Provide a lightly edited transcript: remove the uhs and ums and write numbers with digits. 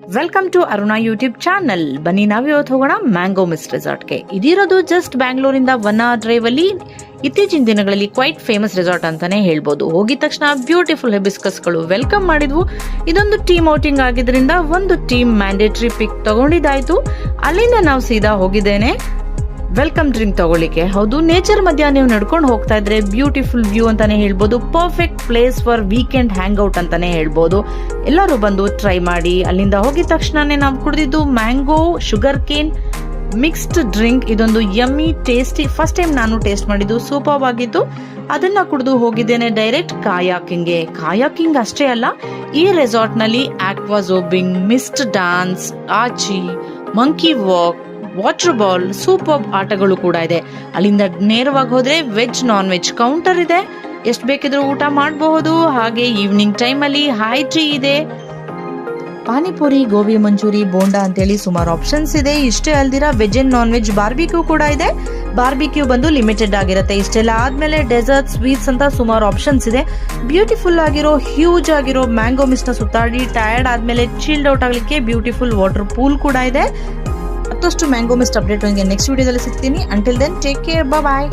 Welcome to Aruna YouTube channel. ಬನ್ನಿ ನಾವಿವತ್ತು ಹೋಗೋಣ ಮ್ಯಾಂಗೋ ಮಿಸ್ಟ್ ರೆಸಾರ್ಟ್ಗೆ. ಇದಿರೋದು ಜಸ್ಟ್ ಬ್ಯಾಂಗ್ಳೂರಿಂದ 1 hour ಡ್ರೈವ್ ಅಲ್ಲಿ. ಇತ್ತೀಚಿನ ದಿನಗಳಲ್ಲಿ ಕ್ವೈಟ್ ಫೇಮಸ್ ರೆಸಾರ್ಟ್ ಅಂತಾನೆ ಹೇಳ್ಬೋದು. ಹೋಗಿದ ತಕ್ಷಣ ಬ್ಯೂಟಿಫುಲ್ ಹೆಬಿಸ್ಕಸ್ಗಳು ವೆಲ್ಕಮ್ ಮಾಡಿದ್ವು. ಇದೊಂದು ಟೀಮ್ ಔಟಿಂಗ್ ಆಗಿದ್ರಿಂದ ಒಂದು ಟೀಮ್ ಮ್ಯಾಂಡೇಟರಿ ಪಿಕ್ ತಗೊಂಡಿದ್ದಾಯ್ತು. ಅಲ್ಲಿಂದ ನಾವು ಸೀದಾ ಹೋಗಿದ್ದೇನೆ ವೆಲ್ಕಮ್ ಡ್ರಿಂಕ್ ತಗೊಳ್ಳಿಕ್ಕೆ. ಹೌದು, ನೇಚರ್ ಮಧ್ಯ ನೀವು ನಡ್ಕೊಂಡು ಹೋಗ್ತಾ ಇದ್ರೆ ಬ್ಯೂಟಿಫುಲ್ ವ್ಯೂ ಅಂತಾನೆ ಹೇಳ್ಬೋದು. Perfect place for weekend hang out ಅಂತಾನೆ ಹೇಳ್ಬೋದು. ಎಲ್ಲರೂ ಬಂದು ಟ್ರೈ ಮಾಡಿ. ಅಲ್ಲಿಂದ ಹೋಗಿದ ತಕ್ಷಣನೇ ನಾವು ಕುಡಿದಿದ್ದು mango sugarcane mixed drink. ಇದೊಂದು ಯಮ್ಮಿ ಟೇಸ್ಟಿ, ಫಸ್ಟ್ ಟೈಮ್ ನಾನು ಟೇಸ್ಟ್ ಮಾಡಿದ್ದು, ಸೂಪರ್ ಆಗಿತ್ತು. ಅದನ್ನ ಕುಡಿದು ಹೋಗಿದ್ದೇನೆ ಡೈರೆಕ್ಟ್ ಕಾಯಾಕಿಂಗ್ಗೆ. ಕಾಯಾಕಿಂಗ್ ಅಷ್ಟೇ ಅಲ್ಲ, ಈ ರೆಸಾರ್ಟ್ ನಲ್ಲಿ ಆಕ್ವಾಜೋಬಿಂಗ್, ಮಿಸ್ಟ್ ಡಾನ್ಸ್, ಆಚಿ, monkey walk, water ball, super ಆಟಗಳು ಕೂಡ ಇದೆ. ಅಲ್ಲಿಂದ ನೇರವಾಗಿ ಹೋದ್ರೆ ವೆಜ್ ನಾನ್ ವೆಜ್ ಕೌಂಟರ್ ಇದೆ, ಎಷ್ಟು ಬೇಕಿದ್ರೂ ಊಟ ಮಾಡಬಹುದು. ಹಾಗೆ ಈವ್ನಿಂಗ್ ಟೈಮ್ ಅಲ್ಲಿ ಹೈ ಟೀ ಇದೆ, ಪಾನಿಪುರಿ, ಗೋಬಿ ಮಂಚೂರಿ, ಬೋಂಡಾ ಅಂತೇಳಿ ಸುಮಾರು ಆಪ್ಷನ್ಸ್ ಇದೆ. ಇಷ್ಟೇ ಅಲ್ದಿರ veg and non veg barbecue ಕೂಡ ಇದೆ. ಬಾರ್ಬಿಕ್ಯೂ ಬಂದು ಲಿಮಿಟೆಡ್ ಆಗಿರುತ್ತೆ. ಇಷ್ಟೆಲ್ಲ ಆದ್ಮೇಲೆ ಡೆಸರ್ಟ್, ಸ್ವೀಟ್ಸ್ ಅಂತ ಸುಮಾರು ಆಪ್ಷನ್ಸ್ ಇದೆ. ಬ್ಯೂಟಿಫುಲ್ ಆಗಿರೋ, ಹ್ಯೂಜ್ ಆಗಿರೋ ಮ್ಯಾಂಗೋ ಮಿಸ್ಟ್ ನ ಸುತ್ತಾಡಿ ಟಯರ್ಡ್ ಆದ್ಮೇಲೆ ಚಿಲ್ಡ್ ಔಟ್ ಆಗ್ಲಿಕ್ಕೆ ಬ್ಯೂಟಿಫುಲ್ ವಾಟರ್ ಪೂಲ್ ಕೂಡ ಇದೆ. ಮತ್ತಷ್ಟು ಮ್ಯಾಂಗೋ ಮಿಸ್ಟ್ ಅಪ್ಡೇಟ್ ನೆಕ್ಸ್ಟ್ ವಿಡಿಯೋದಲ್ಲಿ ಸಿಗ್ತೀನಿ. ಅಂಟಿಲ್ ದೆನ್ ಟೇಕ್ ಕೇರ್, ಬಾಯ್.